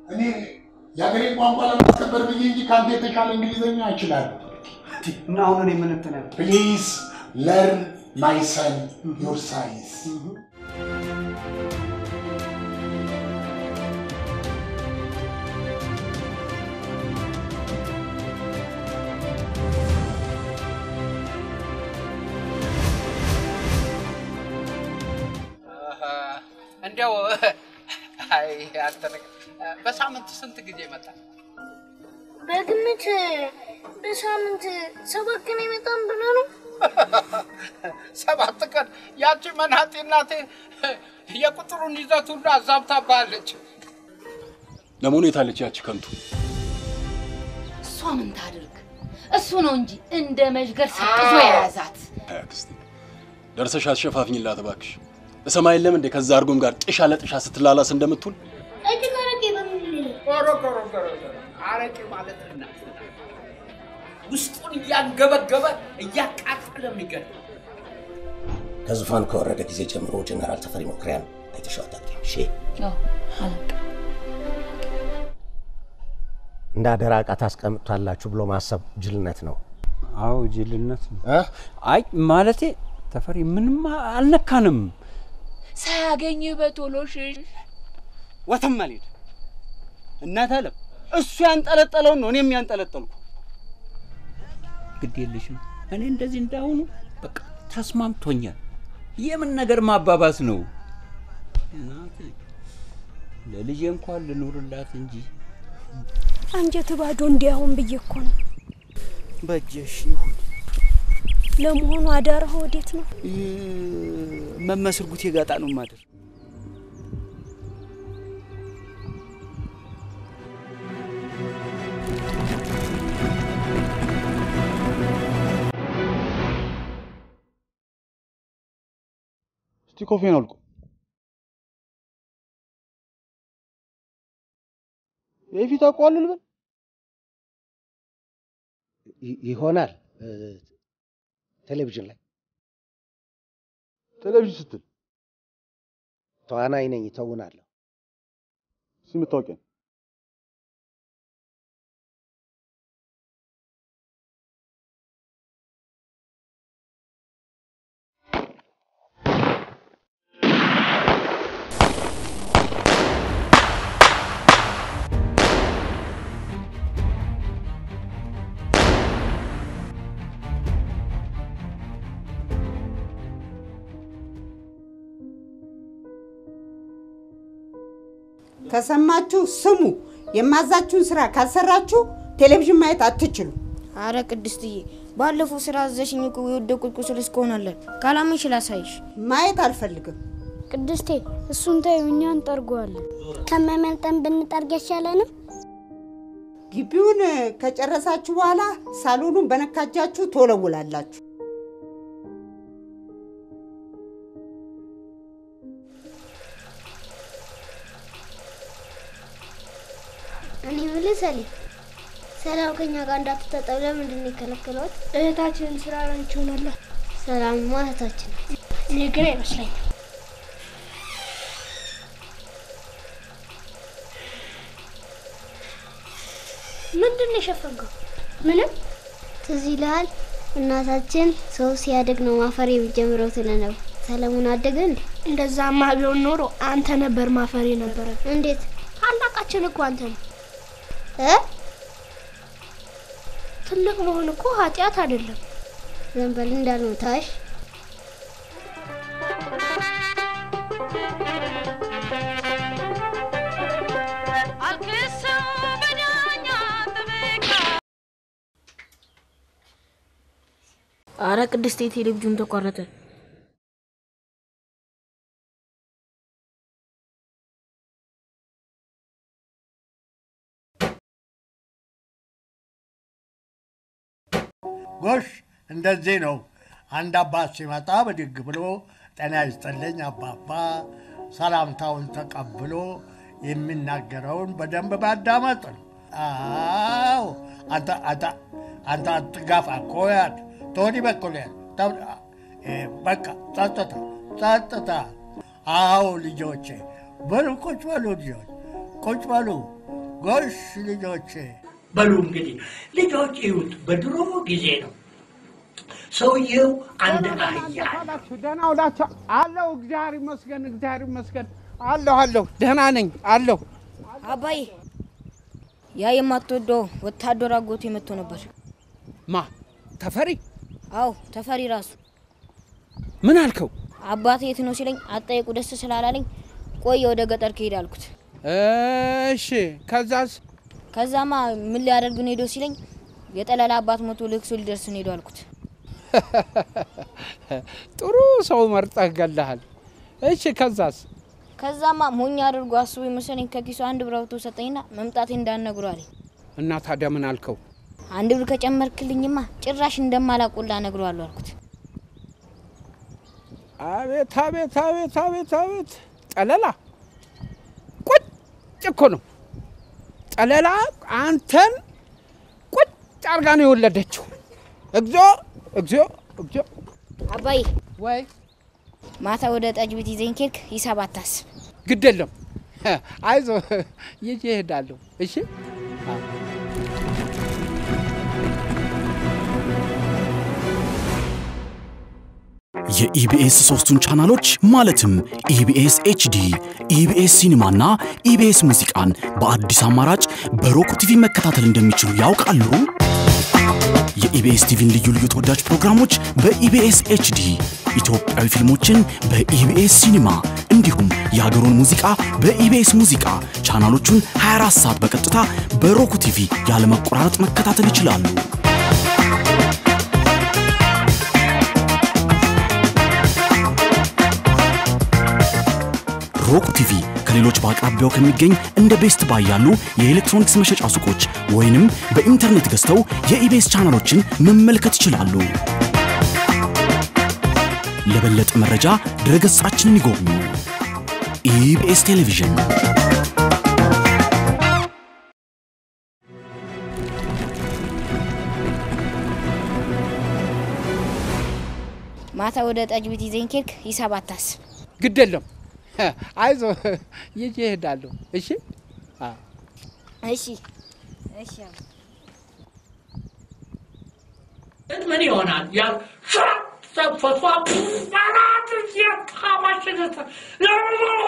እኔ የአገሬን ቋንቋ ለማስከበር ብዬ እንጂ ካንተ የተሻለ እንግሊዘኛ እችላለሁ። እና አሁን እኔ ምን እንትን ያለው Please learn my son your size. እንደው አይ አልተነገ በሳምንት ስንት ጊዜ ይመጣል? በግምት በሳምንት 7 ቀን ይመጣል ብለህ ነው? 7 ቀን ያቺ መናጤ እናቴ የቁጥሩን ይዘት ሁሉ አዛብታባለች። ለመሆኑ የታለች ያቺ ከንቱ? እሷ ምን ታድርግ? እሱ ነው እንጂ እንደ መዥገር ሰቅዞ የያዛት። አክስቴ ደርሰሽ አትሸፋፍኝላት እባክሽ። በሰማይ የለም እንደ ከዛ አርጎም ጋር ጥሻ ለጥሻ ስትላላስ እንደምትውል እጅ ካረቄ በምን ነው? አረቄ ማለት እና ውስጡን እያንገበገበ እያቃጠለ የሚገል ከዙፋን ከወረደ ጊዜ ጀምሮ ጀነራል ተፈሪ መኩሪያን አይተሽው አታውቂም? እሺ አላውቅም። እንደ አደራ ዕቃ ታስቀምጣላችሁ ብሎ ማሰብ ጅልነት ነው። አዎ ጅልነት ነው። አይ ማለቴ ተፈሪ ምንም አልነካንም። ሳያገኝ በቶሎ ሽሽ ወተም ማለት እናት አለም እሱ ያንጠለጠለውን ነው እኔም ያንጠለጠልኩ። ግድ የለሽም እኔ እንደዚህ እንዳሁኑ በቃ ተስማምቶኛል። የምን ነገር ማባባስ ነው? እናቴ ለልጄ እንኳን ልኖርላት እንጂ አንጀት ባዶ እንዲያውን ብዬ እኮ ነው። በጀሽ ይሁን። ለመሆኑ አዳራህ ወዴት ነው? መመስርጉት የጋጣ ነው ማደር። እስቲ ኮፊን አልኩ። የፊት አቋል ልበል ይሆናል። ቴሌቪዥን ላይ ቴሌቪዥን ስትል ተዋናይ ነኝ ተውናለሁ። ሲምታውቂያ ከሰማችሁ ስሙ። የማዛችሁን ስራ ካልሰራችሁ ቴሌቪዥን ማየት አትችሉ። አረ ቅድስትዬ ባለፈው ስራ አዘሽኝ እኮ የወደቁት ቁስል እስከሆነለን ካላመንሽ ላሳይሽ። ማየት አልፈልግም። ቅድስቴ እሱን ተይው፣ እኛን ጠርጓለን። ከመመልጠን ብንጠርግ ይሻለንም። ግቢውን ከጨረሳችሁ በኋላ ሳሎኑን በነካጃችሁ ተወለውላላችሁ። እኔ ምልሰሊ ሰላም ከኛ ጋር እንዳትተጣጣ ለምንድን ነው የከለከሏት? እህታችንን ስራ ላንቺ ሆናለሁ። ሰላም ማለታችን እኔ ግን አይመስለኝም። ምንድን ነው የሸፈንከው? ምንም ትዝ ይልሃል? እናታችን ሰው ሲያድግ ነው ማፈር የሚጀምረው ትለነው። ሰለሞን አደገ እንዴ? እንደዛማ ቢሆን ኖሮ አንተ ነበር ማፈር የነበረ። እንዴት? ታላቃችን እኮ አንተ ነው። ትልቅ መሆን እኮ ኃጢያት አይደለም። ዘንበል እንዳልነው ታሽ አረ ቅድስት ቴሌቪዥን ተቋረጠ። ጎሽ እንደዚህ ነው። አንድ አባት ሲመጣ በድግ ብሎ ጤና ይስጥልኝ አባባ ሰላምታውን ተቀብሎ የሚናገረውን በደንብ ማዳመጥ ነው። አዎ አንተ አትጋፋ ኮያት ቶኒ በኩልያት በቃ ጸጥታ። አዎ ልጆቼ በሉ ቁጭ በሉ ልጆች ቁጭ በሉ። ጎሽ ልጆቼ በሉ እንግዲህ ልጆች ይዩት በድሮ ጊዜ ነው ሰውየው አንድ አህያ ደህና ውላችሁ አለው እግዚአብሔር ይመስገን አለሁ ደህና ነኝ አለሁ አባይ ያ የማትወደው ወታደር አጎቴ መጥቶ ነበር ማ ተፈሪ አው ተፈሪ ራሱ ምን አልከው አባቴ የት ነው ሲለኝ አጠይቁ ደስ ስላላለኝ ቆየ ወደ ገጠር ከሄድ አልኩት እሺ ከዛማ ምን ሊያደርግ ነው ሄዶ ሲለኝ የጠላላ አባት ሞቶ ልክሱ ሊደርስ ነው ሄዶ አልኩት ጥሩ ሰው መርጠህ ገለሃል እሺ ከዛማ ሞኝ አድርጎ አስቡ ይመስለኝ ከኪሱ አንድ ብር አውጥቶ ሰጠኝና መምጣቴ እንዳነግሩ አለኝ እና ታዲያ ምን አልከው አንድ ብር ከጨመርክልኝማ ጭራሽ እንደማላቆላ ነግሯለሁ አልኩት አቤት ጠለላ ቁጭ እኮ ነው ጠለላ አንተን ቁጭ አርጋ ነው የወለደችው እግዚኦ አባይ ወይ ማታ ወደ ጠጅ ቤት ይዘኝ ኬክ ሂሳብ አታስብ ግድ የለም አይዞ ይዤ እሄዳለሁ እሺ የኢቢኤስ ሶስቱን ቻናሎች ማለትም ኢቢኤስ ኤችዲ ኢቢኤስ ሲኒማና ኢቢኤስ ሙዚቃን በአዲስ አማራጭ በሮክ ቲቪ መከታተል እንደሚችሉ ያውቃሉ የኢቢኤስ ቲቪን ልዩ ልዩ ተወዳጅ ፕሮግራሞች በኢቢኤስ ኤችዲ ኢትዮጵያዊ ፊልሞችን በኢቢኤስ ሲኒማ እንዲሁም የሀገሩን ሙዚቃ በኢቢኤስ ሙዚቃ ቻናሎቹን 24 ሰዓት በቀጥታ በሮክ ቲቪ ያለ መቆራረጥ መከታተል ይችላሉ ሮክ ቲቪ ከሌሎች በአቅራቢያው ከሚገኝ እንደ ቤስት ባይ ያሉ የኤሌክትሮኒክስ መሸጫ ሱቆች ወይንም በኢንተርኔት ገዝተው የኢቢኤስ ቻናሎችን መመልከት ይችላሉ ለበለጠ መረጃ ድረገጻችንን ይጎብኙ ኢቢኤስ ቴሌቪዥን ማታ ወደ ጠጅ ቤት ይዘኝ ኬክ ሂሳብ አታስብ ግድ የለም አይዞ ይዤ እሄዳለሁ እሺ ምን ይሆናል ያ ፈቷ ፈራት የካማሽነት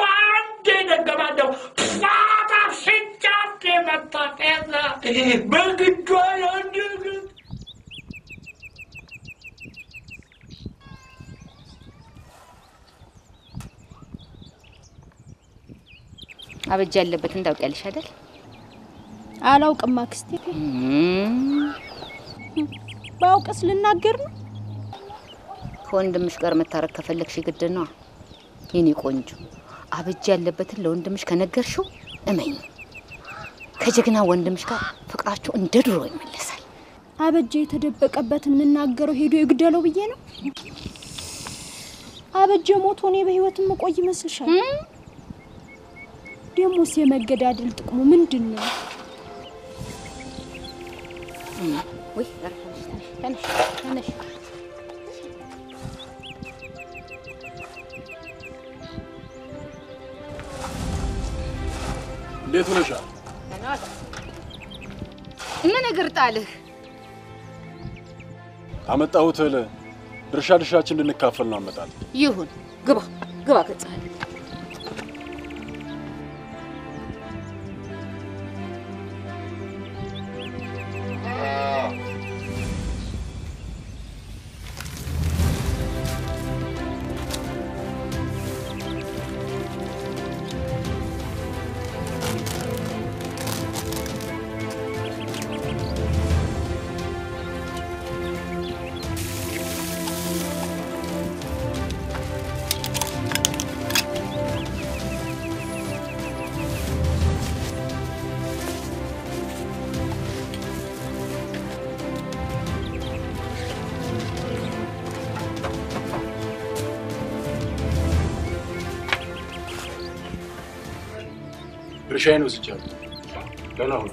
አንዴ ነገማደው ፈታ ሲጫት መጣጤና በግዷ ያንደግ አበጃ ያለበትን ታውቂያለሽ አይደል አላውቅም አክስቴ ባውቅስ ልናገር ነው ከወንድምሽ ጋር መታረቅ ከፈለግሽ ግድ ነው የኔ ቆንጆ አበጃ ያለበትን ለወንድምሽ ከነገርሽው እመኝ ከጀግና ወንድምሽ ጋር ፍቅራችሁ እንደ ድሮ ይመለሳል አበጃ የተደበቀበትን ምናገረው ሄዶ ይግደለው ብዬ ነው አበጃ ሞቶ ነው በህይወት መቆይ መስልሻል ደሞስ የመገዳደል ጥቅሙ ምንድነው ወይ ተነሽ እንዴት ሆነሻል ምን ነገር ጣልህ አመጣሁት ድርሻችን እንድንካፈል ነው አመጣል ይሁን ግባ ከጻለ ድርሻዬን ወስጃለሁ ደህና ሁኑ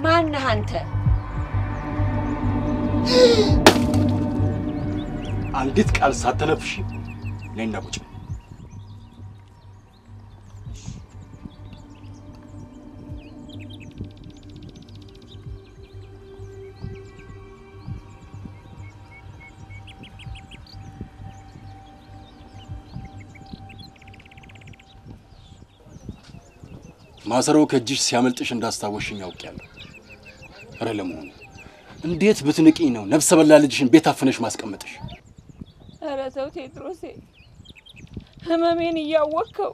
ማን አንተ? አንዲት ቃል ሳትተነፍሺ ነይና ቁጭ። ማሰሮ ከእጅሽ ሲያመልጥሽ እንዳስታወሽኝ አውቄያለሁ። ኧረ ለመሆኑ እንዴት ብትንቂኝ ነው ነፍሰ በላ ልጅሽን ቤት አፍነሽ ማስቀመጥሽ? ኧረ ተው ቴድሮሴ፣ ህመሜን እያወቅከው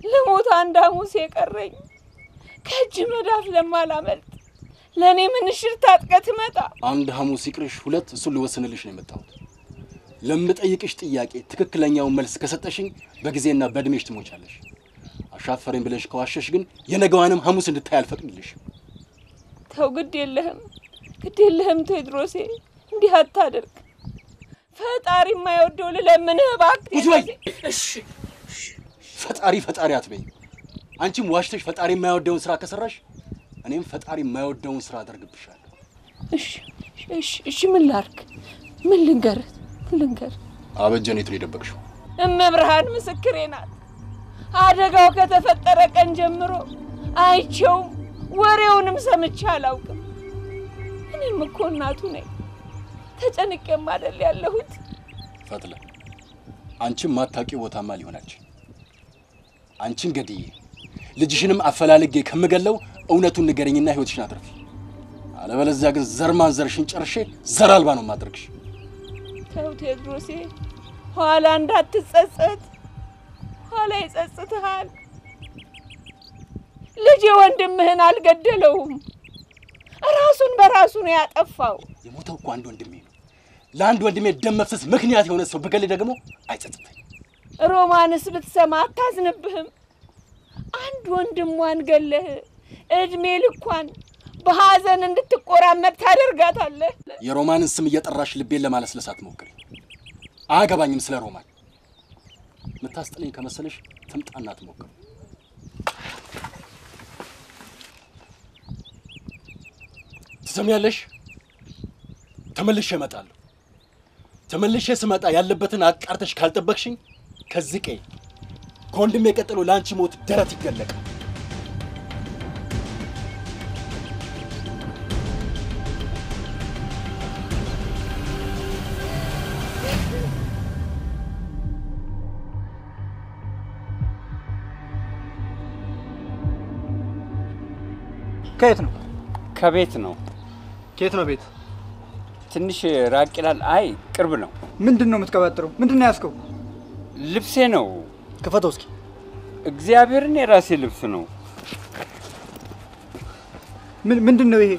ልሞት አንድ ሐሙስ የቀረኝ ከእጅ መዳፍ ለማላመልጥ ለእኔ ምንሽር ታጥቀህ ትመጣ? አንድ ሐሙስ ይቅርሽ ሁለት፣ እሱን ልወስንልሽ ነው የመጣሁት። ለምጠይቅሽ ጥያቄ ትክክለኛውን መልስ ከሰጠሽኝ በጊዜና በእድሜሽ ትሞቻለሽ። አሻፈረኝ ብለሽ ከዋሸሽ ግን የነገዋንም ሐሙስ እንድታይ አልፈቅድልሽ። ተው ግድ የለህም ቴድሮሴ፣ እንዲህ አታደርግ። ፈጣሪ የማይወደው ልለምንህ እባክህ። እሺ ፈጣሪ አትበይ። አንቺም ዋሽተሽ ፈጣሪ የማይወደውን ስራ ከሰራሽ እኔም ፈጣሪ የማይወደውን ስራ አደርግብሻለሁ። እሺ ምን ላድርግ? ምን ልንገርህ? አበጀን የት ነው የደበቅሽው? እመብርሃን ምስክሬ ናት። አደጋው ከተፈጠረ ቀን ጀምሮ አይቼውም ወሬውንም ሰምቼ አላውቅም። እኔም እኮ እናቱ ነኝ። ተጨንቄም አይደል ያለሁት። ፈትለ አንቺም ማታውቂው ቦታማ ሊሆናች አንቺን ገድዬ ልጅሽንም አፈላልጌ ከምገለው እውነቱን ንገረኝና ህይወትሽን አትርፊ። አለበለዚያ ግን ዘርማን ዘርሽን ጨርሼ ዘር አልባ ነው ማድረግሽ። ተው ቴድሮሴ፣ ኋላ እንዳትጸጸት። ኋላ ይጸጽትሃል። ልጅ ወንድምህን አልገደለውም፣ ራሱን በራሱ ነው ያጠፋው። የሞተው እኮ አንድ ወንድሜ ነው። ለአንድ ወንድሜ ደም መፍሰስ ምክንያት የሆነ ሰው በገል ደግሞ አይጸጽተኝ። ሮማንስ ብትሰማ አታዝንብህም? አንድ ወንድሟን ገለህ እድሜ ልኳን በሐዘን እንድትቆራመጥ ታደርጋታለህ። የሮማንን ስም እየጠራሽ ልቤን ለማለስለስ አትሞክሪ። አያገባኝም ስለ ሮማን። ምታስጠለኝ ከመሰለሽ ትምጣና ትሞክሪ። ትሰሚያለሽ? ተመልሼ እመጣለሁ። ተመልሼ ስመጣ ያለበትን አቃርተሽ ካልጠበቅሽኝ ከዚህ ቀይ ከወንድሜ ቀጥሎ ለአንቺ ሞት ደረት ይገለቃል። ከየት ነው? ከቤት ነው። ከየት ነው ቤት? ትንሽ ራቅ ይላል። አይ ቅርብ ነው። ምንድነው የምትቀባጥረው? ምንድነው ያስከው? ልብሴ ነው። ክፈተው እስኪ። እግዚአብሔርን የራሴ ልብስ ነው። ምንድነው ይሄ?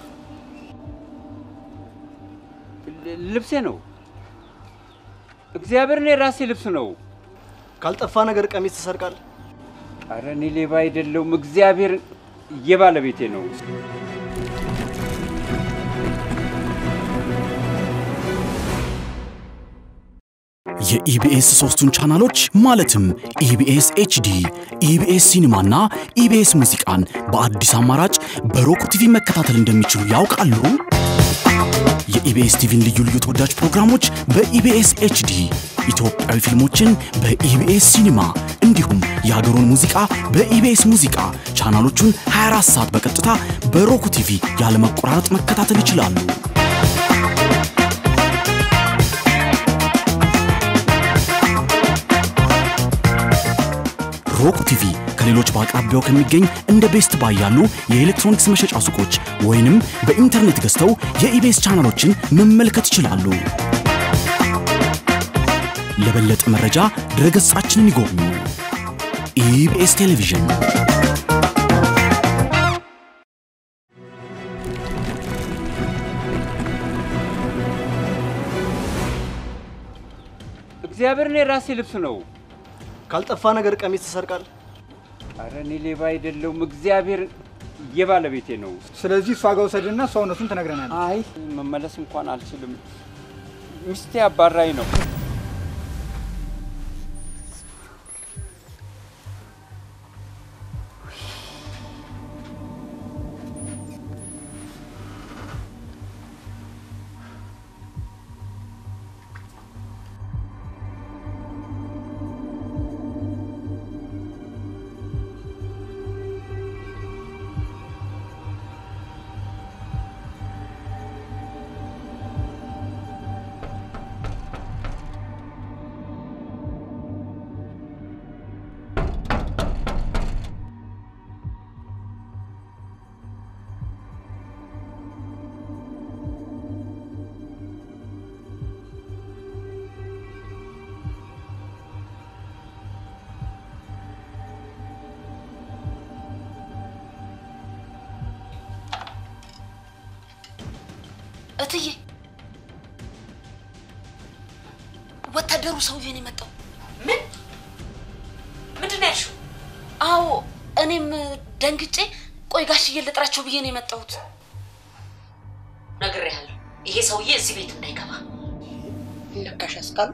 ልብሴ ነው። እግዚአብሔርን የራሴ ልብስ ነው። ካልጠፋ ነገር ቀሚስ ተሰርቃል። ኧረ እኔ ሌባ አይደለሁም። እግዚአብሔር የባለቤቴ ነው። የኢቢኤስ ሶስቱን ቻናሎች ማለትም ኢቢኤስ ኤችዲ፣ ኢቢኤስ ሲኒማና ኢቢኤስ ሙዚቃን በአዲስ አማራጭ በሮክ ቲቪ መከታተል እንደሚችሉ ያውቃሉ? የኢቢኤስ ቲቪን ልዩ ልዩ ተወዳጅ ፕሮግራሞች በኢቢኤስ ኤችዲ፣ ኢትዮጵያዊ ፊልሞችን በኢቢኤስ ሲኒማ እንዲሁም የሀገሩን ሙዚቃ በኢቢኤስ ሙዚቃ ቻናሎቹን 24 ሰዓት በቀጥታ በሮክ ቲቪ ያለመቆራረጥ መከታተል ይችላሉ። ሮክ ቲቪ ከሌሎች በአቅራቢያው ከሚገኝ እንደ ቤስት ባይ ያሉ የኤሌክትሮኒክስ መሸጫ ሱቆች ወይንም በኢንተርኔት ገዝተው የኢቢኤስ ቻናሎችን መመልከት ይችላሉ። ለበለጠ መረጃ ድረገጻችንን ይጎብኙ። ኢቢኤስ ቴሌቪዥን። እግዚአብሔርን የራሴ ልብስ ነው። ካልጠፋ ነገር ቀሚስ ተሰርቃል። ኧረ እኔ ሌባ አይደለሁም። እግዚአብሔር የባለቤቴ ነው። ስለዚህ እሷ ጋር ወሰድና እሷ እውነቱን ትነግረናለች። አይ መመለስ እንኳን አልችልም። ሚስቴ አባራኝ ነው። እትዬ ወታደሩ ሰውዬ ነው የመጣው። ምን ምንድን ነው ያልሽው? አዎ እኔም ደንግጬ ቆይ ጋሽዬ ልጥራቸው ብዬ ነው የመጣሁት። ነግሬሃለሁ ይሄ ሰውዬ እዚህ ቤት እንዳይገባ። ለካሽ አስካል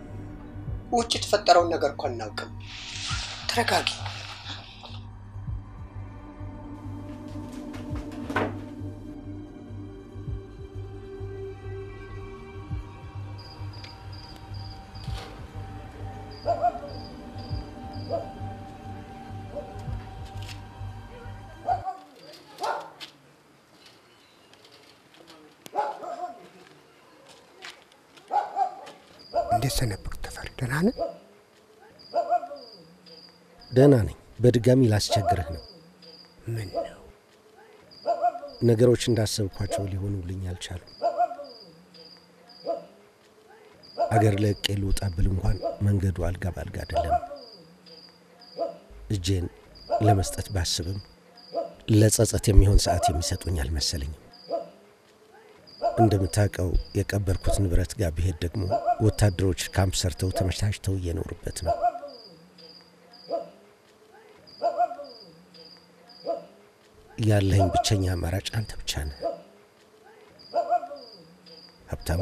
ውጭ የተፈጠረውን ነገር እኮ አናውቅም። ተረጋጊ። እንዴት ሰነበክ ተፈሪ? ደህና ነህ? ደህና ነኝ። በድጋሚ ላስቸግርህ ነው። ምን ነው? ነገሮች እንዳሰብኳቸው ሊሆኑልኝ አልቻሉም። አገር ለቄ ልውጣ ብል እንኳን መንገዱ አልጋ ባልጋ አይደለም። እጄን ለመስጠት ባስብም ለጸጸት የሚሆን ሰዓት የሚሰጡኝ አልመሰለኝም። እንደምታውቀው የቀበርኩት ንብረት ጋር ብሄድ ደግሞ ወታደሮች ካምፕ ሰርተው ተመቻችተው እየኖሩበት ነው። ያለኝ ብቸኛ አማራጭ አንተ ብቻ ነህ ሀብታሙ።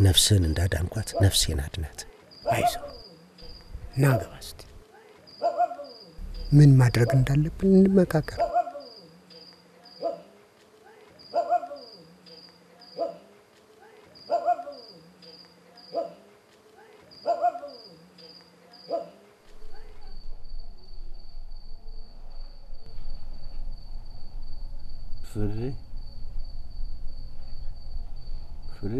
ነፍስህን እንዳዳንኳት ነፍሴን አድናት። አይዞህ ና ግባ እስቲ። ምን ማድረግ እንዳለብን እንመካከር። ፍሬ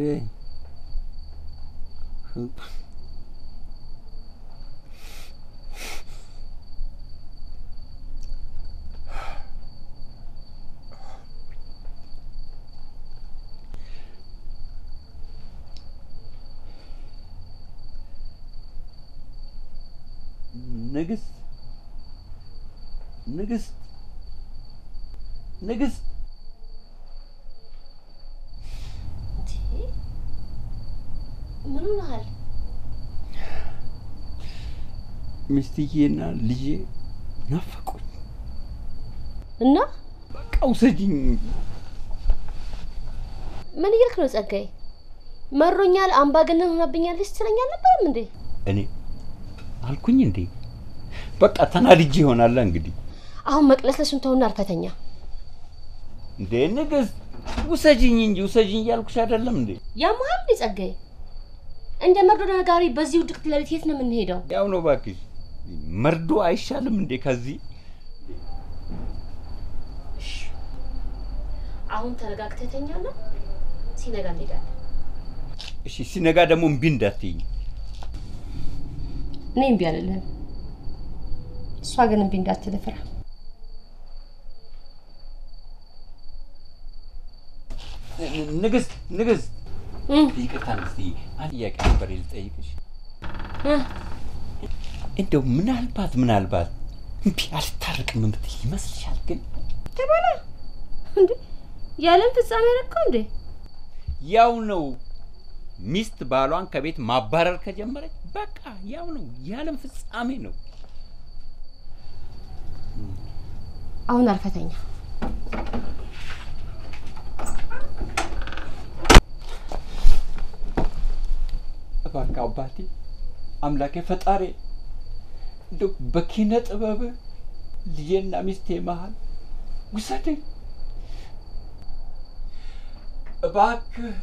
ንግስት ንግስት ንግስት ምን ሆነሃል? ሚስትዬና ልጄ ናፈቁኝ እና በቃ ውሰጂኝ። ምን እያልክ ነው ጸጋዬ? መሮኛል፣ አምባገነን ሆናብኛለች ትለኝ አልነበረም እንዴ? እኔ አልኩኝ እንዴ? በቃ ተናድጄ ይሆናል እንግዲህ። አሁን መቅለስለሱን ተውና አርፈተኛ። እንዴ ንግስት ውሰጂኝ እንጂ ውሰጂኝ እያልኩሽ አይደለም እንዴ? ያማል እንዴ ጸጋዬ? እንደ መርዶ ነጋሪ በዚህ ውድቅት ለሊት የት ነው የምንሄደው? ያው ነው እባክሽ። መርዶ አይሻልም እንዴ ከዚህ? አሁን ተረጋግተህ ተኛና ሲነጋ እንሄዳለን። እሺ ሲነጋ ደግሞ እምቢ እንዳትይኝ። እኔ እምቢ አልልህም። እሷ ግን እምቢ እንዳትል ፍራ። ንግስት ንግስት ይቅርታ ንግስት፣ አንድ ጥያቄ ነበር ልጠይቅሽ። እንደው ምናልባት እምቢ አልታረቅም የምትይ ይመስልሻል? ግን ተባለ እንዴ ያለን ፍጻሜ ረከው እንዴ? ያው ነው ሚስት ባሏን ከቤት ማባረር ከጀመረች በቃ ያው ነው ያለም ፍጻሜ ነው። አሁን አልፈተኛ። እባክህ አባቴ አምላኬ ፈጣሪ እንደው በኪነ ጥበብ ልጄና ሚስቴ መሃል ውሰደኝ እባክህ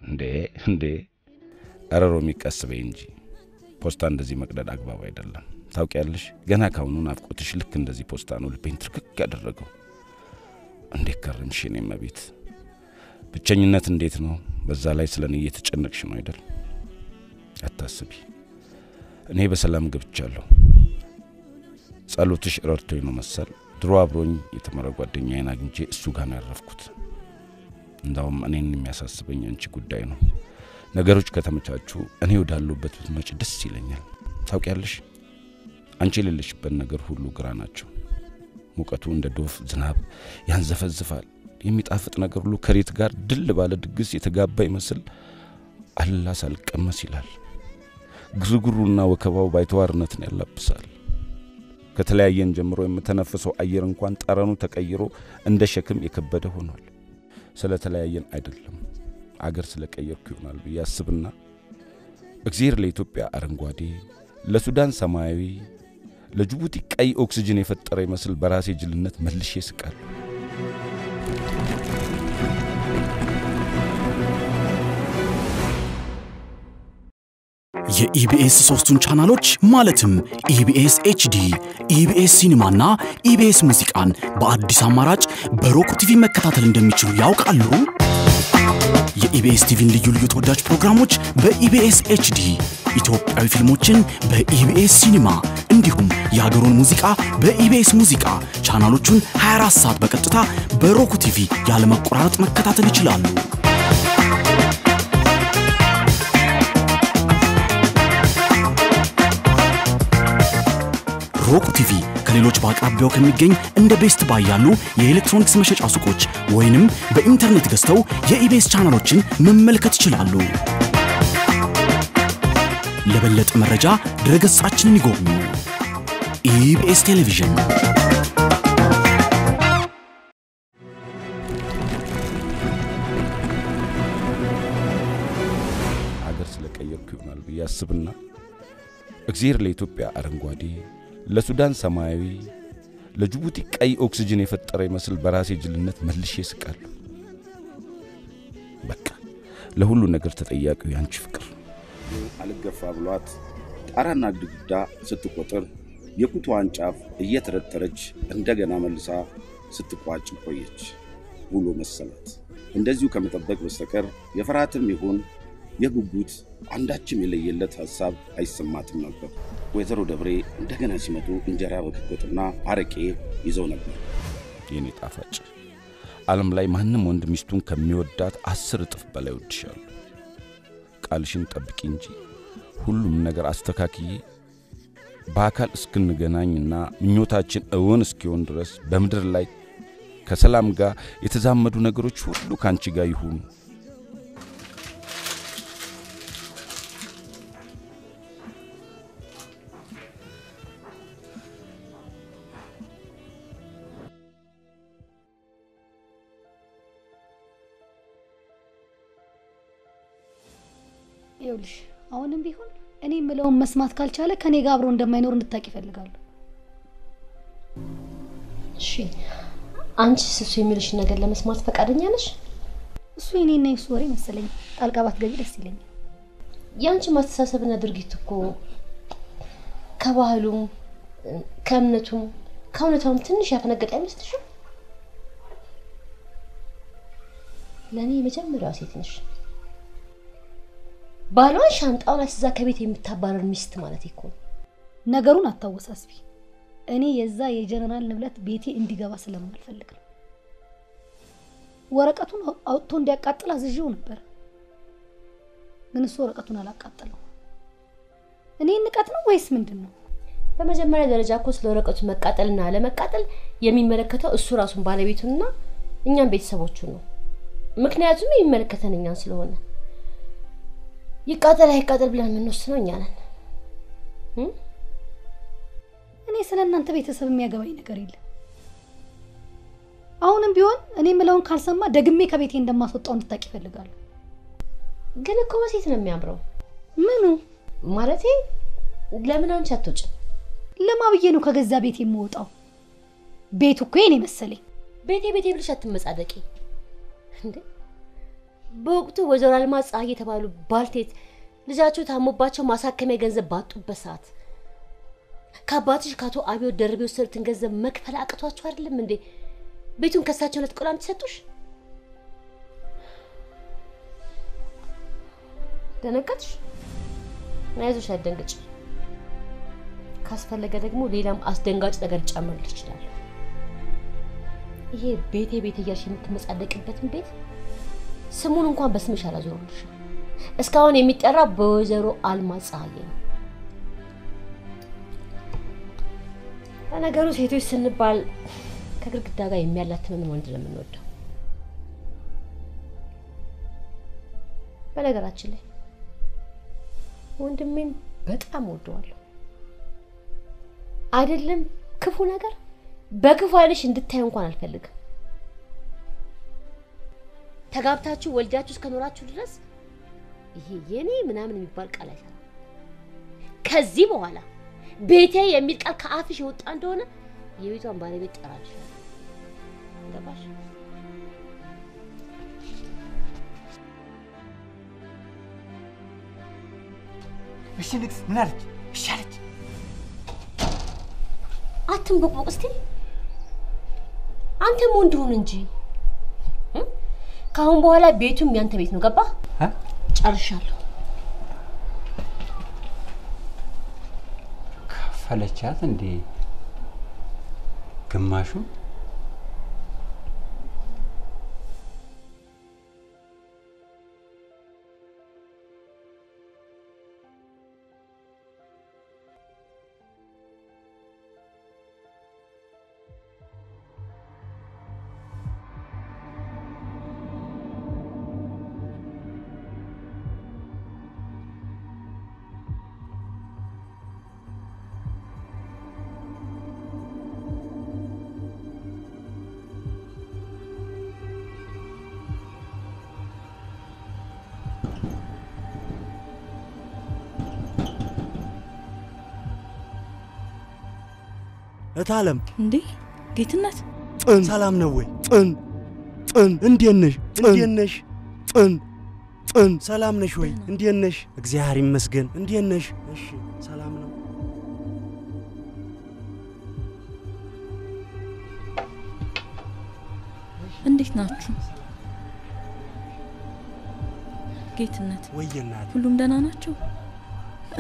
እንዴ አረሮ የሚቀስበኝ እንጂ ፖስታ እንደዚህ መቅደድ አግባብ አይደለም። ታውቂያለሽ ገና ካሁኑ ናፍቆትሽ ልክ እንደዚህ ፖስታ ነው ልቤን ትርክክ ያደረገው። እንዴት ከረምሽ የኔ መቤት? ብቸኝነት እንዴት ነው? በዛ ላይ ስለኔ እየተጨነቅሽ ነው አይደል? አታስቢ፣ እኔ በሰላም ገብቻለሁ። ጸሎትሽ ረድቶኝ ነው መሰል ድሮ አብሮኝ የተመረ ጓደኛዬን አግኝቼ እሱ ጋር ነው ያረፍኩት። እንዳውም እኔን የሚያሳስበኝ አንቺ ጉዳይ ነው። ነገሮች ከተመቻቹ እኔ ወዳለሁበት ብትመጪ ደስ ይለኛል። ታውቂያለሽ አንቺ የሌለሽበት ነገር ሁሉ ግራ ናቸው። ሙቀቱ እንደ ዶፍ ዝናብ ያንዘፈዝፋል። የሚጣፍጥ ነገር ሁሉ ከሬት ጋር ድል ባለ ድግስ የተጋባ ይመስል አላስ አልቀመስ ይላል። ግርግሩና ወከባው ባይተዋርነትን ያላብሳል። ከተለያየን ጀምሮ የምተነፍሰው አየር እንኳን ጠረኑ ተቀይሮ እንደ ሸክም የከበደ ሆኗል። ስለተለያየን አይደለም አገር ስለቀየርኩ ይሆናል ብያስብና እግዚአብሔር ለኢትዮጵያ አረንጓዴ፣ ለሱዳን ሰማያዊ፣ ለጅቡቲ ቀይ ኦክሲጅን የፈጠረ ይመስል በራሴ ጅልነት መልሼ ስቃል። የኢቢኤስ ሶስቱን ቻናሎች ማለትም ኢቢኤስ ኤችዲ፣ ኢቢኤስ ሲኒማና ኢቢኤስ ሙዚቃን በአዲስ አማራጭ በሮክ ቲቪ መከታተል እንደሚችሉ ያውቃሉ? የኢቢኤስ ቲቪን ልዩ ልዩ ተወዳጅ ፕሮግራሞች በኢቢኤስ ኤችዲ፣ ኢትዮጵያዊ ፊልሞችን በኢቢኤስ ሲኒማ እንዲሁም የሀገሩን ሙዚቃ በኢቢኤስ ሙዚቃ ቻናሎቹን 24 ሰዓት በቀጥታ በሮክ ቲቪ ያለመቆራረጥ መከታተል ይችላሉ። ሮክ ቲቪ ከሌሎች በአቅራቢያው ከሚገኝ እንደ ቤስት ባይ ያሉ የኤሌክትሮኒክስ መሸጫ ሱቆች ወይንም በኢንተርኔት ገዝተው የኢቢኤስ ቻናሎችን መመልከት ይችላሉ። ለበለጠ መረጃ ድረገጻችንን ይጎብኙ። ኢቢኤስ ቴሌቪዥን። አገር ስለቀየርኩ ይሆናል ብያስብና እግዚአብሔር ለኢትዮጵያ አረንጓዴ፣ ለሱዳን ሰማያዊ፣ ለጅቡቲ ቀይ ኦክሲጅን የፈጠረ ይመስል በራሴ ጅልነት መልሼ ስቃለሁ። በቃ ለሁሉ ነገር ተጠያቂው ያንቺ ፍቅር አልገፋ ብሏት ጣራና ግድግዳ ስትቆጥር የኩቷን ጫፍ እየተረተረች እንደገና መልሳ ስትቋጭ ቆየች። ውሎ መሰላት። እንደዚሁ ከመጠበቅ በስተቀር የፍርሃትም ይሁን የጉጉት አንዳችም የለየለት ሐሳብ አይሰማትም ነበር። ወይዘሮ ደብሬ እንደገና ሲመጡ እንጀራ በክኮትና አረቄ ይዘው ነበር። የኔ ጣፋጭ ዓለም ላይ ማንም ወንድ ሚስቱን ከሚወዳት 10 እጥፍ በላይ ወድሻለሁ። ቃልሽን ጠብቂ እንጂ ሁሉም ነገር አስተካክዬ በአካል እስክንገናኝና ምኞታችን እውን እስኪሆን ድረስ በመድር ላይ ከሰላም ጋር የተዛመዱ ነገሮች ሁሉ ካንቺ ጋር ይሁኑ። ይኸውልሽ አሁንም ቢሆን እኔ ምለውን መስማት ካልቻለ ከኔ ጋር አብሮ እንደማይኖር እንድታቂ ይፈልጋሉ። እሺ አንቺ እሱ የሚልሽ ነገር ለመስማት ፈቃደኛ ነሽ? እሱ የኔና የሱ ወሬ መሰለኝ። ጣልቃ ባትገቢ ደስ ይለኛል። ያንቺ ማስተሳሰብና ድርጊት እኮ ከባህሉም ከእምነቱም ከእውነታውም ትንሽ ያፈነገጠ አይመስልሽም? ለኔ የመጀመሪያዋ ሴት ነሽ። ባሏን ሻንጣውን አስይዛ ከቤት የምታባረር ሚስት ማለት እኮ ነገሩን አታወሳስቢ። እኔ የዛ የጀነራል ንብረት ቤቴ እንዲገባ ስለማልፈልግ ነው። ወረቀቱን አውጥቶ እንዲያቃጥል አዝዤው ነበር፣ ግን እሱ ወረቀቱን አላቃጠለው። እኔ ንቀት ነው ወይስ ምንድነው? በመጀመሪያ ደረጃ እኮ ስለ ወረቀቱ መቃጠልና አለመቃጠል የሚመለከተው እሱ ራሱን ባለቤቱንና እኛን ቤተሰቦቹን ነው። ምክንያቱም የሚመለከተን እኛን ስለሆነ ይቃጠል አይቃጠል ብለን የምንወስነው እኛ ነን። እኔ ስለናንተ ቤተሰብ የሚያገባኝ ነገር የለም። አሁንም ቢሆን እኔ ምለውን ካልሰማ ደግሜ ከቤቴ እንደማስወጣው እንድታቂ ይፈልጋሉ። ግን እኮ በሴት ነው የሚያምረው። ምኑ ማለቴ ለምን አንቺ አትወጪ? ለማብዬ ነው ከገዛ ቤቴ የምወጣው? ቤቱ እኮ የኔ መሰለኝ። ቤቴ ብለሽ አትመጻደቂ እንዴ? በወቅቱ ወይዘሮ አልማዝ ፀሐይ የተባሉ ባልቴት ልጃቸው ታሞባቸው ማሳከሚያ ገንዘብ ባጡበት ሰዓት ከአባትሽ ከአቶ አብዮት ደርቤ የወሰዱትን ገንዘብ መክፈል አቅቷቸው አይደለም እንዴ ቤቱን ከሳቸው ለጥቆላም ተሰጡሽ? ደነገጥሽ? አይዞሽ አትደንግጭ። ካስፈለገ ደግሞ ሌላም አስደንጋጭ ነገር ጨምርልሽ ይችላል። ይሄ ቤቴ እያልሽ የምትመጻደቅበትን ቤት ስሙን እንኳን በስምሽ አላዞርልሽ። እስካሁን የሚጠራው በወይዘሮ አልማዝ ፀሐይ ነው። ለነገሩ ሴቶች ስንባል ከግድግዳ ጋር የሚያላትመን ወንድ ነው የምንወደው። በነገራችን ላይ ወንድሜን በጣም ወደዋለሁ። አይደለም ክፉ ነገር በክፉ አይነሽ እንድታይ እንኳን አልፈልግም። ተጋብታችሁ ወልዳችሁ እስከኖራችሁ ድረስ ይሄ የኔ ምናምን የሚባል ቃል አይሰራም። ከዚህ በኋላ ቤቴ የሚል ቃል ከአፍሽ የወጣ እንደሆነ የቤቷን ባለቤት ጠራልሻለሁ። ገባሽ? እሺ ንግስት ምን አለች? እሺ አለች። አትንቦቅቦቅ እስቲ። አንተም ወንድ ሁን እንጂ ካሁን በኋላ ቤቱም ያንተ ቤት ነው። ገባ? ጨርሻለሁ። ከፈለቻት እንዴ ግማሹ? እታለም እንዴ ጌትነት ጥን ሰላም ነው ወይ? ጥን እንዴት ነሽ? ጥን ሰላም ነሽ ወይ? እንዴት ነሽ? እግዚአብሔር ይመስገን። እንዴት ነሽ? እሺ ሰላም ነው። እንዴት ናችሁ? ጌትነት ወይ እናቴ ሁሉም ደህና ናቸው?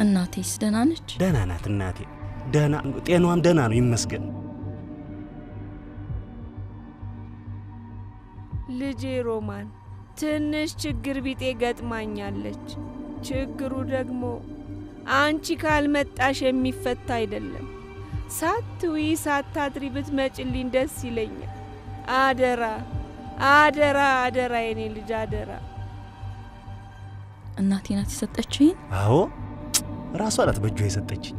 እናቴስ ደህና ነች? ደህና ናት እናቴ። ደህና ጤናዋም ደህና ነው ይመስገን። ልጄ ሮማን ትንሽ ችግር ቢጤ ገጥማኛለች። ችግሩ ደግሞ አንቺ ካልመጣሽ የሚፈታ አይደለም። ሳትዊ ሳታድሪ ብትመጭልኝ ደስ ይለኛል። አደራ አደራ አደራ የኔ ልጅ አደራ። እናቴ ናት የሰጠችኝ? አዎ ራሷ ናት በእጇ የሰጠችኝ።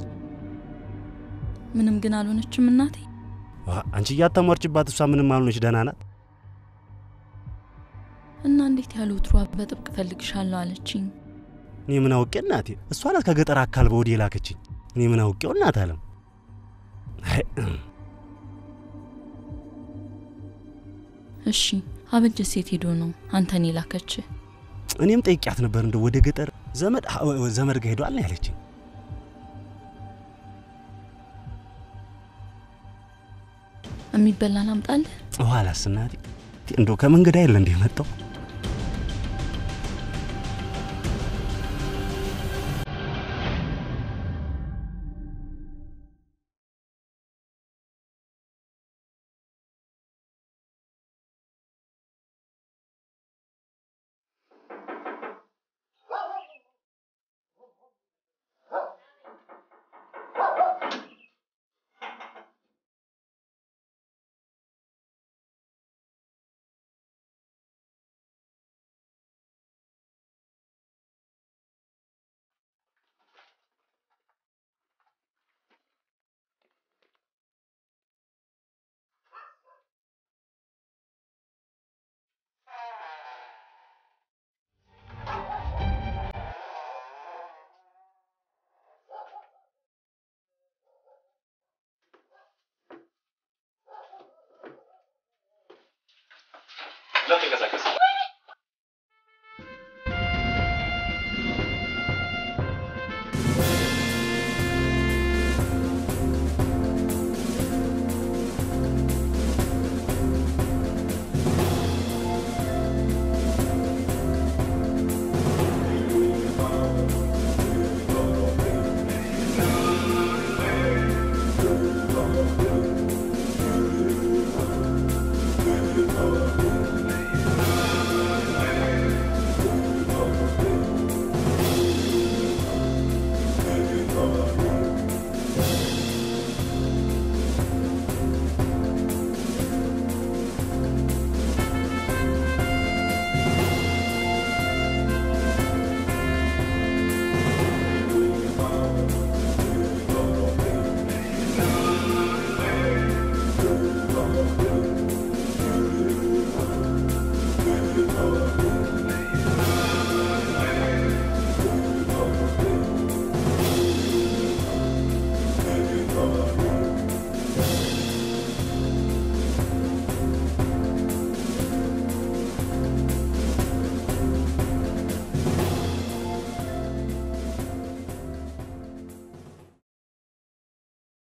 ምንም ግን አልሆነችም እናቴ። አንቺ እያተሟርችባት እሷ ምንም አልሆነች ደህና ናት። እና እንዴት ያለው ትሯ በጥብቅ ፈልግሻለሁ አለችኝ። እኔ ምን አውቄ እናቴ? እሷ ናት ከገጠር አካል በወዲህ ላከችኝ። እኔ ምን አውቄው እናት አለም። እሺ አበጀ ሴት ሄዶ ነው አንተን ላከች? እኔም ጠይቂያት ነበር እንደው ወደ ገጠር ዘመድ ጋር ሄዷል ነው ያለችኝ። የሚበላ ላምጣልህ? ኋላስ እናቴ እንደው ከመንገድ አይደል እንደ መጣው